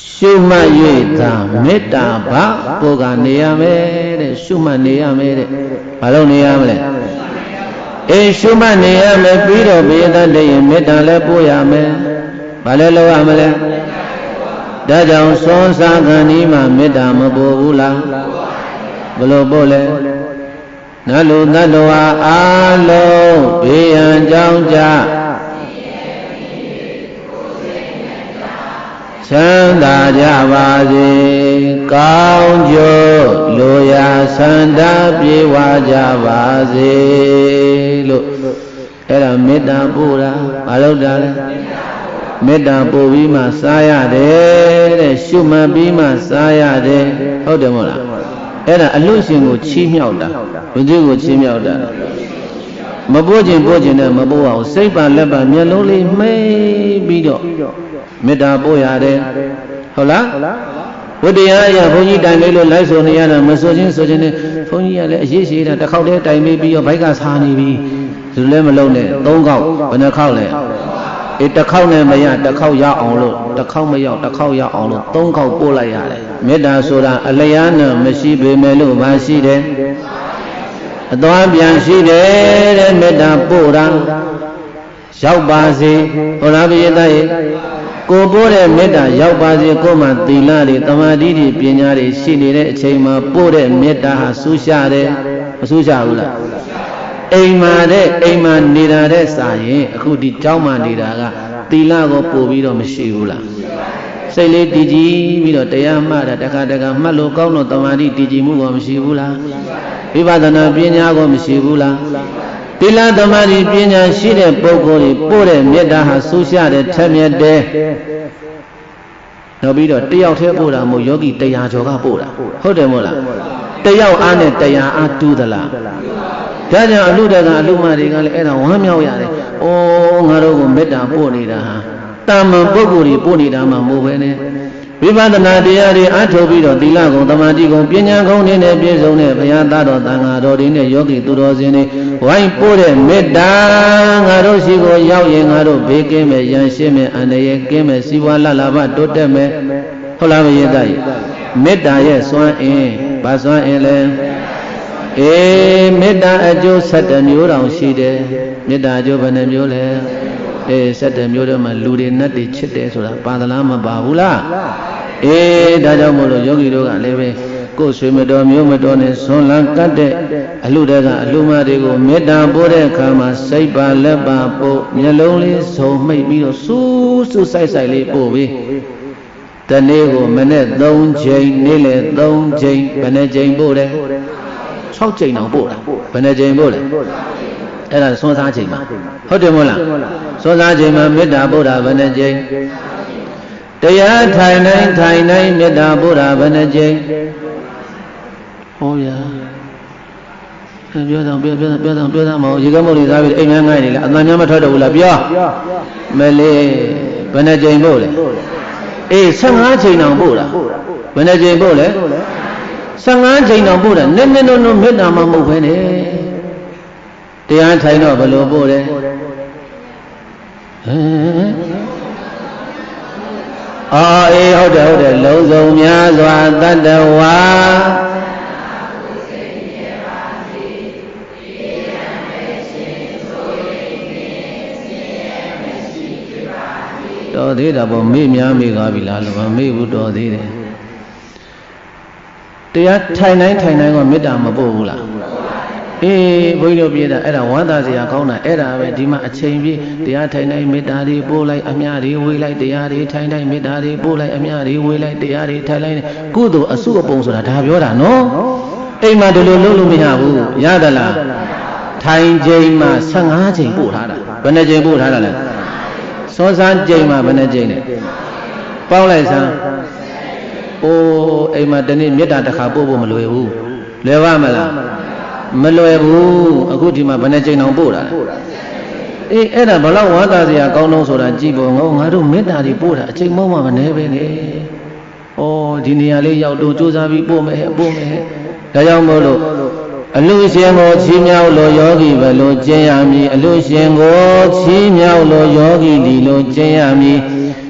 ရှုမှတ်၍သာမေတ္တာဘာပို့ကနေရမယ်တဲ့ရှုမှတ်နေရမယ်တဲ့ဘာလို့နေရမလဲအေးရှုမှတ်နေရမယ်ပြီးတော့ဘေးတည်းရင်မေတ္တာလည်းပို့ရမယ်ဘာလဲလုပ်ရမလဲဒါကြောင့်သွန်စားခံဒီမှာမေတ္တာမပို့ဘူးလားဘလို့ပို့လဲနတ်လူသတ္တဝါအားလုံးဘေးရန်ကြောင်းကြချမ်းသာကြပါစေကောင်းကျိုးလိုရာဆန္ဒပြေဝကြပါစေလို့အဲ့ဒါမေတ္တာပို့တာမလုပ်တာလဲမေတ္တာပို့ပြီးမှစားရတယ်တဲ့ရှုမှတ်ပြီးမှစားရတယ်ဟုတ်တယ်မဟုတ်လားအဲ့ဒါအလူရှင်ကိုချီးမြှောက်တာဘုရားကိုချီးမြှောက်တာမပို့ခြင်းနဲ့မပို့အောင်စိတ်ပါလက်ပါမျက်လုံးလေးမှိတ်ပြီးတော့မေတ္တာပို့ရတယ်ဟုတ်လားဝတ္တရားအရာဘုန်းကြီးတိုင်လေးလို့လိုက်ဆိုနေရတာမဆိုချင်းဆိုချင်းနဲ့ဘုန်းကြီးကလည်းအရေးရှိတာတစ်ခေါက်တည်းတိုင်ပြီးတော့ဘိုက်ကစားနေပြီသူလည်းမလုံးနဲ့၃ခေါက်ဘယ်နှခေါက်လဲအေးတစ်ခေါက်နဲ့မရတစ်ခေါက်ရအောင်လို့တစ်ခေါက်မရောက်တစ်ခေါက်ရအောင်လို့၃ခေါက်ပို့လိုက်ရတယ်မေတ္တာဆိုတာအလျားနဲ့မရှိပေမဲ့လို့မရှိတယ်အသွားပြန်ရှိတယ်တဲ့မေတ္တာပို့တာရောက်ပါစေဟုတ်လားပိယတရေကိုပို့တဲ့မေတ္တာရောက်ပါစေကိုမှသီလတွေတမာတိတွေပညာတွေရှိနေတဲ့အချိန်မှာပို့တဲ့မေတ္တာဟာဆူရှာတယ်မဆူရှာဘူးလားအိမ်မှာနေတာတဲ့စာရင်အခုဒီเจ้าမှနေတာကသီလကိုပို့ပြီးတော့မရှိဘူးလားစိတ်လေးတည်ကြည်ပြီးတော့တရားမှတာတခါမှတ်လို့ကောင်းတော့တမာတိတည်ကြည်မှုကိုမရှိဘူးလားဝိပဿနာပညာကိုမရှိဘူးလားသီလသမာဓိပညာရှိတဲ့ပုဂ္ဂိုလ်တွေပို့တဲ့မေတ္တာဟာဆူရှာတဲ့ထက်မြက်တဲ့နောက်ပြီးတော့တယောက်တည်းပို့တာမဟုတ်ယောဂီ100ကျော်ကပို့တာဟုတ်တယ်မို့လားတယောက်အားနဲ့100အားတူးသလားဒါကြောင့်အလူတကအလူမတွေကလည်းအဲ့ဒါဝမ်းမြောက်ရတယ်။အိုးငါတို့ကိုမေတ္တာပို့နေတာဟာတာမန်ပုဂ္ဂိုလ်တွေပို့နေတာမှမဟုတ်ပဲနဲ့ဝိပဿနာတရားတွေအားထုတ်ပြီးတော့သီလကုံသမာဓိကုံပညာကုံတွေနဲ့ပြည့်စုံတဲ့ဘုရားသားတော်သံဃာတော်တွေနဲ့ယောဂီသူတော်စင်တွေဝိုင်းပို့တဲ့မေတ္တာငါတို့ရှိကိုရောက်ရင်ငါတို့ဘေးကင်းမဲ့ရန်ရှင်းမဲ့အန္တရာယ်ကင်းမဲ့စီးပွားလလဘတိုးတက်မဲ့ဟုတ်လားမယေသားကြီးမေတ္တာရဲ့စွမ်းအင်ဘာစွမ်းအင်လဲအေးမေတ္တာအကျိုး7မျိုးတောင်ရှိတယ်မေတ္တာအကျိုးဘယ်နှမျိုးလဲအေး7မျိုးတော့မှလူတွေနတ်တွေချစ်တယ်ဆိုတာပါသလားမပါဘူးလားအေးဒါကြောင့်မို့လို့ယောဂီတို့ကလည်းပဲကိုယ်ဆွေမတော်မျိုးမတော်နဲ့ဆွန်လန်းကတ်တဲ့အလှတွေကအလှမတွေကိုမေတ္တာပို့တဲ့အခါမှာစိတ်ပါလက်ပါပို့မျက်လုံးလေးစုံမိတ်ပြီးတော့စူးစူးဆိုင်ဆိုင်လေးပို့ပြီးတနေ့ကိုမနေ့3ချိန်နေ့လယ်3ချိန်ဘယ်နှချိန်ပို့တယ်6ချိန်တော့ပို့တာဘယ်နှချိန်ပို့လဲအဲ့ဒါဆွမ်းစားချိန်မှာဟုတ်တယ်မို့လားဆွမ်းစားချိန်မှာမေတ္တာပို့တာဘယ်နှချိန်တရားထိုင်တိုင်းမေတ္တာပို့တာဘယ်နှချိန်ဟောဗျာပြောတာမဟုတ်ရေကမုတ်လေးသားပြီးအိမ်ငန်းငိုင်းနေလားအတန်များမထွက်တော့ဘူးလားပြောမလေးဘယ်နှချိန်ပို့လဲအေး15ချိန်တောင်ပို့တာဘယ်နှချိန်ပို့လဲ15ချိန်တောင်ပို့တာနည်းနည်းတော့မေတ္တာမှမဟုတ်ပဲနဲ့တရားထိုင်တော့ဘယ်လိုပို့လဲ အေးဟုတ်တယ်လုံးစုံများစွာတတ္တဝါတော်သေးတာပေါ့မေ့များမေ့သွားပြီလားလို့မမေ့ဘူးတော်သေးတယ်တရားထိုင်တိုင်းကမေတ္တာမပို့ဘူးလားအေးဘုန်းကြီးတို့ပြေးတာအဲ့ဒါဝမ်းသာစရာကောင်းတာအဲ့ဒါပဲဒီမှာအချိန်ပြည့်တရားထိုင်တိုင်းမေတ္တာတွေပို့လိုက်အမြတွေဝေးလိုက်တရားတွေထိုင်တိုင်းမေတ္တာတွေပို့လိုက်အမြတွေဝေးလိုက်တရားတွေထိုင်လိုက်ကုသိုလ်အစုအပုံဆိုတာဒါပြောတာနော်အိမ်မှာဒီလိုလုပ်လို့မရဘူးရသလားထိုင်ချိန်မှာ15ချိန်ပို့ထားတာဘယ်နှချိန်ပို့ထားတာလဲစောစားချိန်မှာဘယ်နှချိန်လဲပေါင်းလိုက်စမ်းအိုးအိမ်မှာတနေ့မေတ္တာတစ်ခါပို့ဖို့မလွယ်ဘူးလွယ်ပါမလားမလွယ်ဘူးအခုဒီမှာဘယ်နှချိန်အောင်ပို့တာလဲအေးအဲ့ဒါဘလောက်ဝါသာစရာကောင်းတော့ဆိုတာကြည့်ဖို့ငါတို့မေတ္တာတွေပို့တာအချိန်မဟုတ်မှမနေပဲလေဩဒီနေရာလေးရောက်တော့စူးစမ်းပြီးပို့မယ်ဒါကြောင့်မို့လို့အလူရှင်ကိုချီးမြှောက်လို့ယောဂီဘယ်လိုကျင့်ရမည်အလူရှင်ကိုချီးမြှောက်လို့ယောဂီဒီလိုကျင့်ရမည်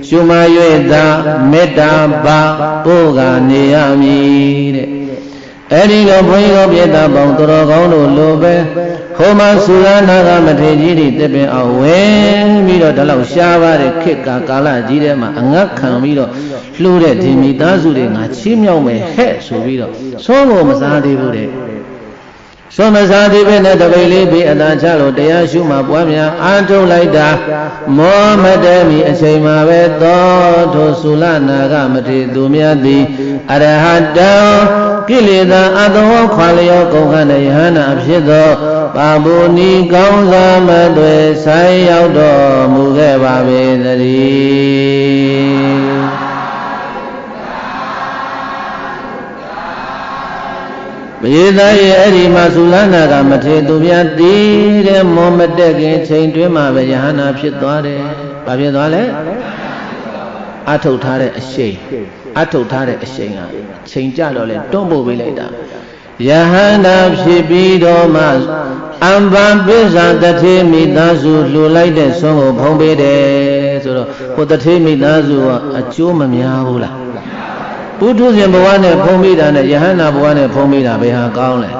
ရှုမ၍သာမေတ္တာပါပို့ကနေရမည်တဲ့အဲ့ဒီလိုဘုန်းကြီးတို့ပြည့်တာပေါင်းတော်ကောင်းတို့လိုပဲဟိုမှာသုရနာကမထေရကြီးတွေတပင်အောင်ဝင်ပြီးတော့ဒီလောက်ရှားပါတဲ့ခေတ်ကာလကြီးထဲမှာအငတ်ခံပြီးတော့လှူတဲ့ဒီမိသားစုတွေငါချီးမြှောက်မယ်ဟဲ့ဆိုပြီးတော့သုံးဖို့မစားသေးဘူးတဲ့သုံးမစားသေးပဲနဲ့တပိတ်လေးပြီးအသာချလို့တရားရှုမှပွားများအားထုတ်လိုက်တာမောမတဲမီအချိန်မှာပဲသောထိုသုလနာကမထေရသူများသည်အရဟတံကိလေသာအသောခွာလျောကုန်ခန္ဓာယဟနာဖြစ်သောပါမုနီကောင်းစားမတွေဆိုင်ရောက်တော်မူခဲ့ပါပေသတည်းဘေးသားရဲ့အဲ့ဒီမှာသုလနာကမထေရသူများတည်တဲ့မောမတက်ခင်ချိန်တွင်းမှာပဲယဟနာဖြစ်သွားတယ်။ဘာဖြစ်သွားလဲ။အထုတ်ထားတဲ့အရှိန်ကအချိန်ကြတော့လဲတွန်းပို့ပေးလိုက်တာ။ယဟနာဖြစ်ပြီးတော့မှအမ္ပံပိစ္ဆာတထေမိသားစုလှူလိုက်တဲ့ဆုံးကိုဖုံးပေးတယ်ဆိုတော့ဟိုတထေမိသားစုကအကျိုးမများဘူးလား။ပုထုဇဉ်ဘဝနဲ့ဖုံးမိတာနဲ့ယဟန္တာဘဝနဲ့ဖုံးမိတာဘယ်ဟာကောင်းလဲ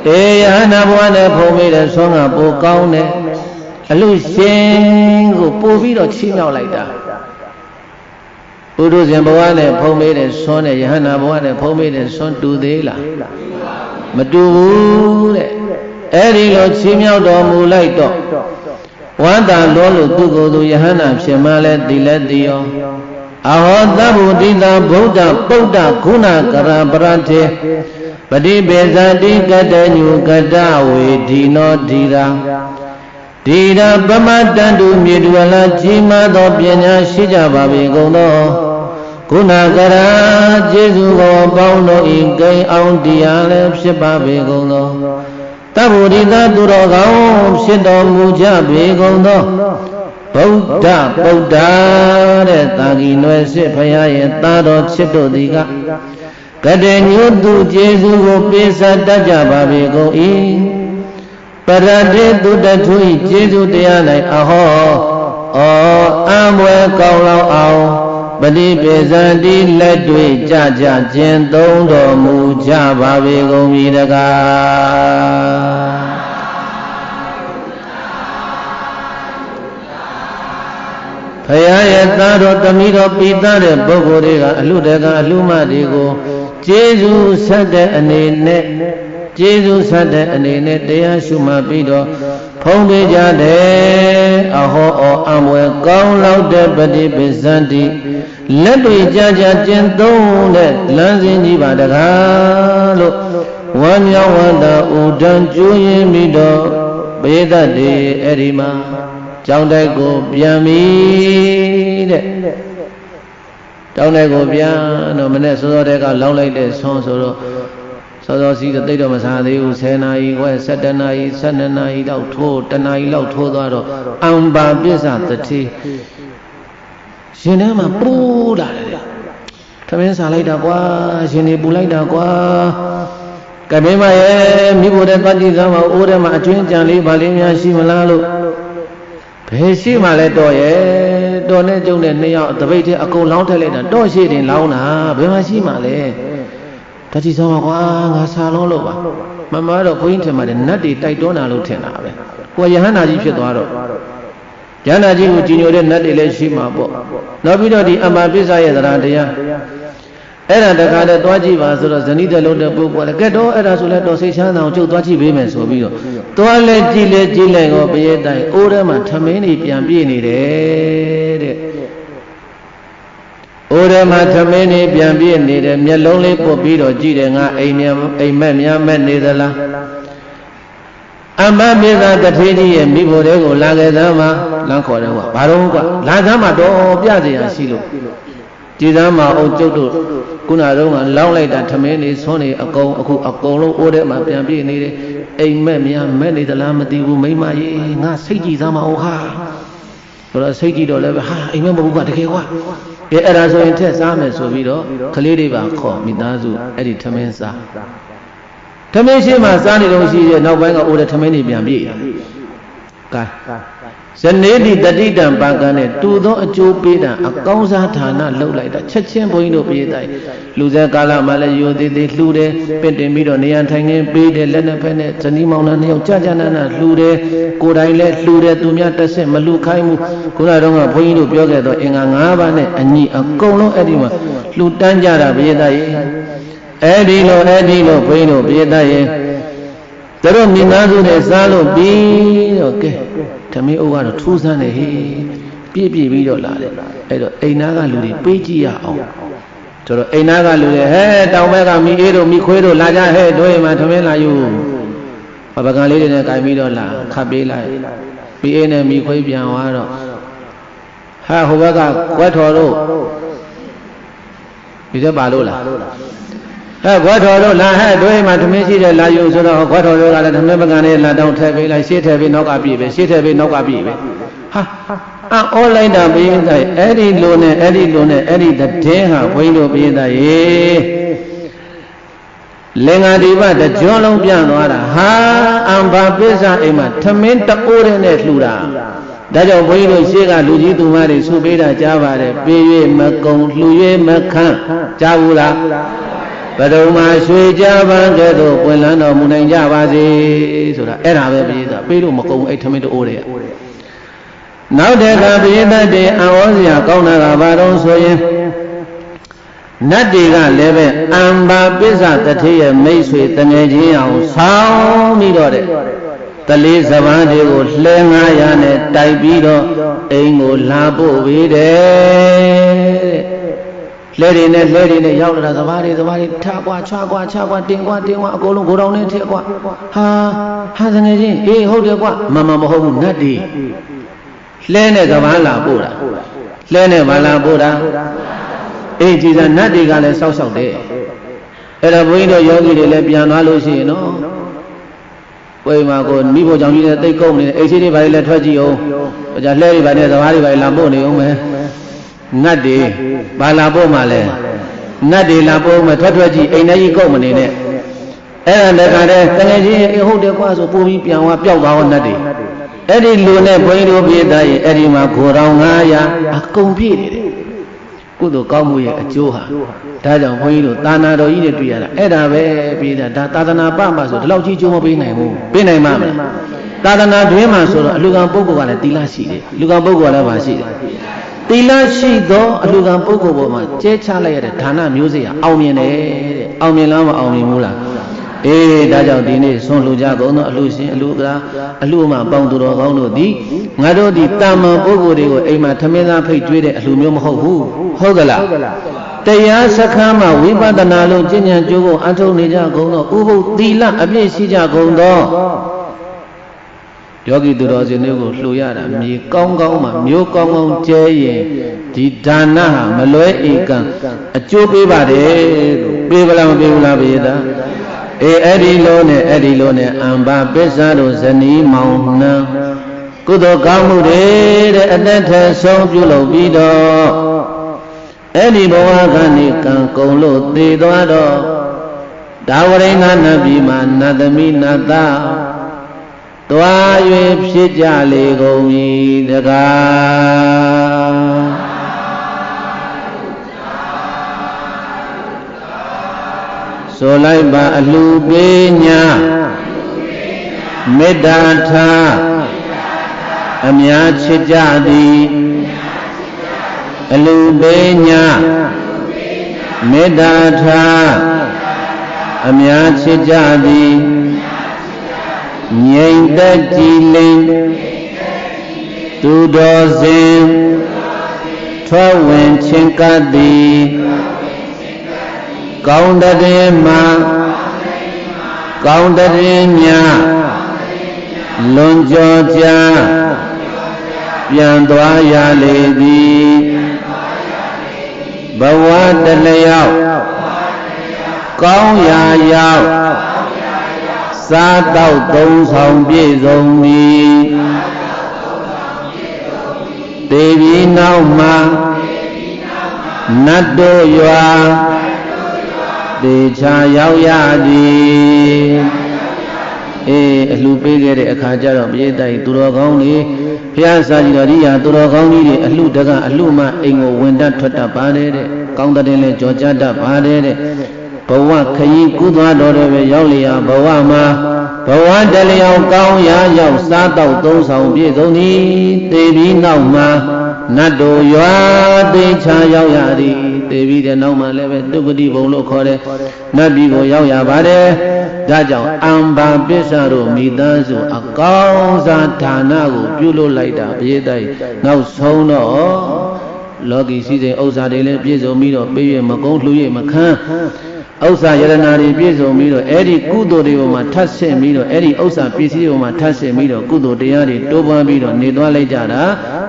အေးယဟန္တာဘဝနဲ့ဖုံးမိတဲ့ဆွမ်းကပိုကောင်းတယ်အလူရှင်ကိုပို့ပြီးတော့ချီးမြှောက်လိုက်တာပုထုဇဉ်ဘဝနဲ့ဖုံးမိတဲ့ဆွမ်းနဲ့ယဟန္တာဘဝနဲ့ဖုံးမိတဲ့ဆွမ်းတူသေးလားမတူဘူးတဲ့အဲ့ဒီလိုချီးမြှောက်တော်မူလိုက်တော့ဝန္တာလောလို့သူကိုယ်သူယဟန္တာဖြစ်မှလဲဒီလက်တည်ရောအဟောသဗ္ဗုတိတာဗုဒ္ဓပုဒ္ဓဂုဏကရပရထေပฏิပေဇာတိကတညုကတဝေဒီနောဓိရာပမတန္တုမြေတူလာကြီးမားသောပညာရှိကြပါပေကုန်သောဂုဏကရာကျေးဇူးတော်ပေါင်းတို့ဤဂိမ်းအောင်တရားလည်းဖြစ်ပါပေကုန်သောသဗ္ဗုတိတာသူတော်ကောင်းဖြစ်တော်မူကြပေကုန်သောဗုဒ္ဓတဲ့တာဂီနွယ်စစ်ဖရာရဲ့သားတော်ချစ်တို့သည်ကတညုသူကျေးဇူးကိုပေးဆက်တတ်ကြပါပေကုန်၏ပရတေသူတထု၏ကျေးဇူးတရား၌အဟောအံဘွယ်ကောင်းလောက်အောင်ပฏิပေဇံတိလက်တွေ့ကြကျင့်သုံးတော်မူကြပါပေကုန်၏တကားဖရာရဲ့သားတော်တမီးတော်ပိသားတဲ့ပုဂ္ဂိုလ်တွေကအလှတကအလှမတွေကိုကျေးဇူးဆက်တဲ့အနေနဲ့တရားရှုမှပြီးတော့ဖုံးပေးကြတယ်အဟောအံဝဲကောင်းလောက်တဲ့ပฏิပစ္စန္တိလက်တွေကြကျင့်သုံးတဲ့လမ်းစဉ်ကြီးပါတကားလို့ဝမ်းမြောက်ဝမ်းသာဥဒံကျွေးရင်ပြီးတော့ဘေးသက်တွေအဲ့ဒီမှာကျောင်းတိုက်ကိုပြန်ပြီတဲ့ကျောင်းတိုက်ကိုပြန်တော့မနေ့စောစောတည်းကလောင်းလိုက်တဲ့ဆွမ်းဆိုတော့စောစောစီးတော့တိတ်တော့မစားသေးဘူး10နာရီခွဲ17နာရီ12နာရီလောက်ထိုး1နာရီလောက်ထိုးသွားတော့အံပါပစ္ဆတတိရှင်ထဲမှာပူလာတယ်ထမင်းစားလိုက်တာကွာရှင်နေပူလိုက်တာကွာကမင်းမရဲ့မိဖို့တဲ့ပတ်တိသမ်းမှာအိုးထဲမှာအကျွင်းကြံလေးဗာလေးများရှိမလားလို့ဖ ယ်ရှိမှလဲတော်ရဲ့တော်နဲ့ကျုံနဲ့နှစ်ယောက်တပိတ်တည်းအကုန်လောင်းထက်လိုက်တာတော့ရှိတင်လောင်းတာဘယ်မှာရှိမှလဲတတိဆောင်ပါကွာငါစာလုံးလို့ပါမမတော့ဘုန်းကြီးထင်ပါတယ်နတ်တွေတိုက်တွန်းတာလို့ထင်တာပဲကိုရဟန္တာကြီးဖြစ်သွားတော့ရဟန္တာကြီးကိုကြည်ညိုတဲ့နတ်တွေလည်းရှိမှာပေါ့နောက်ပြီးတော့ဒီအမ္မာပစ္စာရဲ့သရတရားအဲ့ဒါတခါတည်းသွားကြည့်ပါဆိုတော့ဇနီးတလုံးတဲ့ပုဂ္ဂိုလ်ကကဲတော့အဲ့ဒါဆိုလဲတော်စိတ်ချမ်းသာအောင်ကျုပ်သွားကြည့်ပေးမယ်ဆိုပြီးတော့သွားလဲကြည့်လိုက်တော့ဘယေတိုင်အိုးထဲမှာထမင်းတွေပြန်ပြည့်နေတယ်တဲ့အိုးထဲမှာထမင်းတွေပြန်ပြည့်နေတယ်မျက်လုံးလေးပုတ်ပြီးတော့ကြည့်တယ်ငါအိမ်မက်များမက်နေသလားအမ္မာပစ္စာတထေးကြီးရဲ့မိဖို့တွေကိုလာခဲ့သမှာလမ်းခေါ်တယ်ကွာဘာတော့ကွာလာသမှာတော့ပြစရာရှိလို့ဒီသားမအောင်ကျုပ်တို့ခုနတော့ကလောင်းလိုက်တာထမင်းနေဆွန်းနေအကုန်အခုအကုန်လုံးအိုးထဲမှာပြန်ပြည့်နေတယ်အိမ်မက်များမက်နေသလားမသိဘူးမိမကြီးငါစိတ်ကြည်သားမအောင်ဟာဆိုတော့စိတ်ကြည်တော့လည်းဟာအိမ်မက်မဟုတ်ဘူးကတကယ်ကွာအဲ့ဒါဆိုရင်ထက်စားမယ်ဆိုပြီးတော့ကလေးတွေပါခေါ်မိသားစုအဲ့ဒီထမင်းစားထမင်းရှိမှစားနေတော့ရှိရဲ့နောက်ပိုင်းကအိုးထဲထမင်းတွေပြန်ပြည့်ကဲဇနေတိတတိတံပါကံနဲ့တူသောအကျိုးပေးတာအကောင်းစားဌာနလှုပ်လိုက်တာချက်ချင်းဘုန်းကြီးတို့ပြေးတိုင်းလူစဲကာလမှာလည်းရိုသေးသေးလှူတယ်ပင့်တင်ပြီးတော့နေရထိုင်ခင်းပေးတယ်လက်နဲ့ဖက်နဲ့ဇနီးမောင်နှံနှစ်ယောက်ကြာကြာနာနာလှူတယ်ကိုယ်တိုင်လည်းလှူတယ်သူများတက်ဆက်မလှူခိုင်းဘူးခုနကတော့ဘုန်းကြီးတို့ပြောခဲ့တော့အင်္ဂါ၅ပါးနဲ့အညီအကုန်လုံးအဲ့ဒီမှာလှူတန်းကြတာပြေးတိုင်းအဲ့ဒီလိုဘုန်းကြီးတို့ပြေးတိုင်းတို့မိသားစုနဲ့စားလို့ပြီးတော့ကဲဓမင်းအုပ်ကတော့ထူးဆန်းတယ်ဟေးပြည့်ပြီးတော့လာတယ်အဲ့တော့အိမ်သားကလူတွေပေးကြည့်ရအောင်ဆိုတော့အိမ်သားကလူတွေဟဲ့တောင်ဘက်ကမိအေးတို့မိခွေးတို့လာကြဟဲ့တို့အိမ်မှာဓမင်းလာယူပကံလေးတွေနဲ့ကြိုင်ပြီးတော့လာခပ်ပေးလိုက်ပြီးအေးနဲ့မိခွေးပြန်သွားတော့ဟာဟိုဘက်ကကွက်ထော်တို့ဒီတက်ပါလို့လားခွက်တော်တို့လာဟဲ့တို့အိမ်မှာသမင်းရှိတယ်လာယူဆိုတော့ခွက်တော်တို့ကလည်းသမင်းပကံလေးလာတောင်းထည့်ပေးလိုက်ရှေ့ထည့်ပေးနောက်ကပြည့်ပဲရှေ့ထည့်ပေးနောက်ကပြည့်ပဲဟာအော်လိုက်တာဘိင်းတိုင်းအဲ့ဒီလိုနဲ့အဲ့ဒီတည်ဟာဘိန်းတို့ဘိင်းတိုင်းရေလင်္ကာဒီပတကြောလုံးပြန့်သွားတာဟာအမ္ဘာပစ္စာအိမ်မှာသမင်းတအိုးနဲ့လှူတာဒါကြောင့်ဘုန်းကြီးတို့ရှေ့ကလူကြီးသူမတွေဆုပေးတာကြားပါတယ်ပေး၍မကုံလှူ၍မခန့်ကြားဘူးလားဘဒုံမှာရွှေကြပန်းကဲ့သို့ပွင့်လန်းတော်မူနိုင်ကြပါစေဆိုတာအဲ့ဒါပဲပြေးတာပေးလို့မကုန်အဲ့ထမင်းတိုးတဲ့နောက်တဲ့ကပြေးတတ်တဲ့အံ့ဩစရာကောင်းတာကဘာတော့ဆိုရင်နတ်တွေကလည်းပဲအမ္ဘာပစ္စာတထေးရဲ့မိတ်ဆွေတငယ်ချင်းအောင်ဆောင်းပြီးတော့တဲ့တလေးစပန်းတွေကိုလှဲ900နဲ့တိုက်ပြီးတော့အိမ်ကိုလာပို့ပေးတယ်လှဲတွေနဲ့ရောက်လာတာစပားတွေထားကွာချွာကွာတင်ကွာအကုန်လုံးကိုတောင်နဲ့ထည့်ကွာဟာတငယ်ချင်းအေးဟုတ်တယ်ကွာမဟုတ်ဘူးနတ်တွေလှဲနဲ့စပားလာပို့တာလှဲနဲ့ဘာလာပို့တာအေးကြည်စံနတ်တွေကလည်းစောက်ရှောက်တယ်အဲ့တော့ဘုန်းကြီးတို့ယောဂီတွေလည်းပြန်သွားလို့ရှိရင်နော်ဝိမာကိုမိဖို့ကြောင့်ကြီးနဲ့တိတ်ကုန်နေတယ်အိတ်ရှိတွေဘာတွေလည်းထွက်ကြည့်အောင်ဟိုကြလှဲတွေဘာနဲ့စပားတွေဘာတွေလာပို့နေအောင်မယ်နတ်တွေဘာလာပို့မှလဲနတ်တွေလာပို့မှထွက်ကြည့်အိမ်ထဲကြီးကုန်မနေနဲ့အဲ့ဒါတခါတည်းတကယ်ကြီးအေးဟုတ်တယ်ကွာဆိုပို့ပြီးပြန်သွားပျောက်သွားဟောနတ်တွေအဲ့ဒီလူနဲ့ဘုန်းကြီးတို့ပြေးသားရင်အဲ့ဒီမှာကိုတော်900အကုန်ပြည့်နေတယ်ကုသိုလ်ကောင်းမှုရဲ့အကျိုးဟာဒါကြောင့်ဘုန်းကြီးတို့သာနာတော်ကြီးတွေတွေ့ရတာအဲ့ဒါပဲပြေးတာဒါသာသနာပမှာဆိုဒီလောက်ကြီးကျိုးမပေးနိုင်ဘူးပေးနိုင်မှာမလားသာသနာတွင်မှာဆိုတော့အလူကံပုဂ္ဂိုလ်ကလည်းသီလရှိတယ်လူကံပုဂ္ဂိုလ်ကလည်းပါရှိတယ်သီလရှိသောအလူကံပုဂ္ဂိုလ်ပေါ်မှာကျဲချလိုက်ရတဲ့ဌာနမျိုးစေ့အောင်မြင်တယ်တဲ့အောင်မြင်လားမအောင်မြင်ဘူးလားအေးဒါကြောင့်ဒီနေ့ဆွန်လူကြကုန်သောအလူရှင်အလူကရာအလူမှပေါင်းသူတော်ကောင်းတို့သည်ငါတို့ဒီတာမန်ပုဂ္ဂိုလ်တွေကိုအိမ်မှာထမင်းသားဖိတ်ကျွေးတဲ့အလူမျိုးမဟုတ်ဘူးဟုတ်ကလားတရားစခန်းမှာဝိပဿနာလုံးကျင့်ကြံကြိုးကိုအထုံနေကြကုန်သောဥပုသ်သီလအပြည့်ရှိကြကုန်သောယောဂီသူတော်စင်တွေကိုလှူရတာမြေကောင်းမှမျိုးကောင်းကျဲရင်ဒီဒါနဟာမလွဲဧကံအကျိုးပေးပါတယ်လို့ပေးပလားမပေးဘူးလားပြေတာအေးအဲ့ဒီလိုနဲ့အမ္ဘာပစ္စာတို့ဇနီးမောင်နှံကုသိုလ်ကောင်းမှုတွေတဲ့အသက်ထဆုံးပြုလုပ်ပြီးတော့အဲ့ဒီဘဝကနေကံကုန်လို့သေသွားတော့ဒါဝရိဏနတ်ပြည်မှာနတ်သမီးနတ်သား သွား၍ဖြစ်ကြလေကုန်၏တကားဆိုလိုက်ပါအလှပေးညာမေတ္တာထားအများချစ်ကြသည်အလှပေးညာမေတ္တာထားအများချစ်ကြသည်ငြိမ်သက်ကြည်လင်သူတော်စဉ်ထွက်ဝင်ချင်းကပ်သည်ကောင်းတည်းမှာကောင်းတည်းများလွန်ကျော်ကြပြန်သွားရလေသည်ဘဝတလျောက်ကောင်းရာရောက်စားတော့သုံးဆောင်ပြည့်စုံသည်တေပြီးနောက်မှာနတ်တို့ရွာတေချာရောက်ရသည်အလှပေးခဲ့တဲ့အခါကျတော့ပြိတ္တိသူတော်ကောင်းတွေဘုရားစာကြည်တော်ရိယာသူတော်ကောင်းကြီးတွေအလှတကအလှမှအိမ်ကိုဝင်တတ်ထွက်တတ်ပါတယ်တဲ့ကောင်းတဲ့လဲကြော်ကြတတ်ပါတယ်တဲ့ဘဝခရီးကူးသွားတော်တယ်ပဲရောက်လျာဘဝမှာဘဝတလျောက်ကောင်းရာရောက်စားတော့သုံးဆောင်ပြည့်စုံသည်တေပြီးနောက်မှာနတ်တို့ရွာသိချာရောက်ရသည်တေပြီးတဲ့နောက်မှာလည်းပဲဒုက္ခတိဘုံလို့ခေါ်တဲ့နတ်ပြည်ကိုရောက်ရပါတယ်ဒါကြောင့်အံဘာပစ္စာတို့မိသားစုအကောင်းစားဌာနကိုပြုလုပ်လိုက်တာပြည့်တိုက်နောက်ဆုံးတော့လောကီစည်းစိမ်ဥစ္စာတွေလည်းပြည့်စုံပြီးတော့ပေးရမကုန်းလှူရမခန်းဥစ္စာယရနာတွေပြည့်စုံပြီးတော့အဲ့ဒီကုသိုလ်တွေပေါ်မှာထပ်ဆင့်ပြီးတော့အဲ့ဒီဥစ္စာပစ္စည်းပေါ်မှာထပ်ဆင့်ပြီးတော့ကုသိုလ်တရားတွေတိုးပွားပြီးတော့နေသွားလိုက်ကြတာ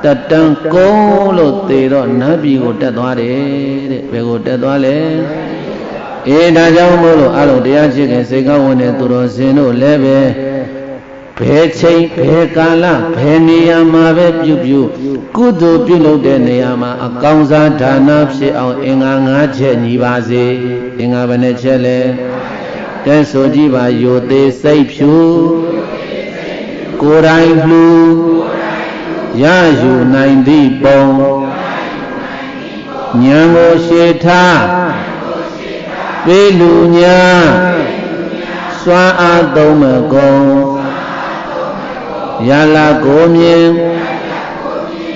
တတန်ကုန်းလို့သေတော့နတ်ပြည်ကိုတက်သွားတယ်တဲ့ဘယ်ကိုတက်သွားလဲဒါကြောင့်မို့လို့အလုံးတရားရှိခင်စိတ်ကောင်းဝင်တဲ့သူတော်စင်တို့လည်းပဲဘယ်ချိန်ဘယ်ကာလဘယ်နေရာမှာပဲပြုကုသိုလ်ပြုလုပ်တဲ့နေရာမှာအကောင်းစားဌာနဖြစ်အောင်အင်္ဂါ၅ချက်ညီပါစေအင်္ဂါဘယ်နှချက်လဲတဲဆိုကြည့်ပါယိုသေးစိတ်ဖြူကိုယ်တိုင်လှူရယူနိုင်သည့်ပုံဉာဏ်ကိုရှေထားပေးလူညာစွမ်းအားသုံးမကုန်ရလာကိုမြင်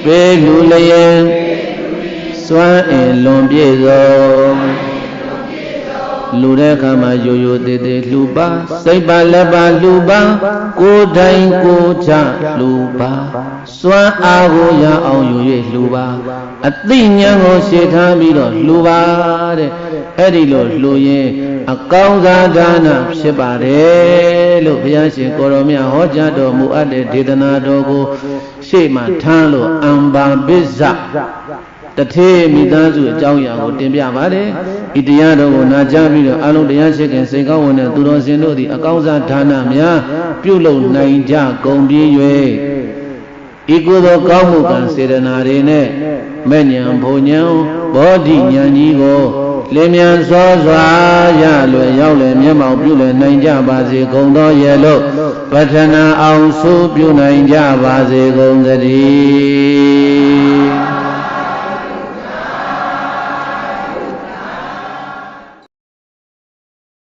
ပေးလူလျင်စွမ်းအင်လွန်ပြည့်စုံလူတဲ့အခါမှာရိုးရိုးသေးသေးလှူပါစိတ်ပါလက်ပါလှူပါကိုယ်တိုင်ကိုယ်ချလှူပါစွမ်းအားကိုရအောင်ယူ၍လှူပါအသိဉာဏ်ကိုရှေ့ထားပြီးတော့လှူပါတဲ့အဲ့ဒီလိုလှူရင်အကောင်းစားဒါနဖြစ်ပါတယ်လို့ဘုရားရှင်ကိုရောမြတ်ဟောကြားတော်မူအပ်တဲ့ဒေသနာတော်ကိုရှေ့မှာထားလို့အံဘာပစ္စတထေမိသားစုအကြောင်းအရာကိုတင်ပြပါတယ်ဤတရားတော်ကိုနာကြားပြီးတော့အလုံးတရားရှိခင်စိတ်ကောင်းဝင်တဲ့သူတော်စင်တို့သည်အကောင်းစားဒါနများပြုလုပ်နိုင်ကြကုန်ပြီး၍ဤကုသိုလ်ကောင်းမှုကံစေတနာတွေနဲ့မဲ့ဉဏ်ဘုံဉဏ်ဘောဓိဉာဏ်ကြီးကိုလင်းမြန်စွာစွာရလွယ်ရောက်လွယ်မျက်မှောက်ပြုလွယ်နိုင်ကြပါစေကုန်သောရဲ့လို့ပဋ္ဌနာအောင်ဆုပြုနိုင်ကြပါစေကုန်သတည်း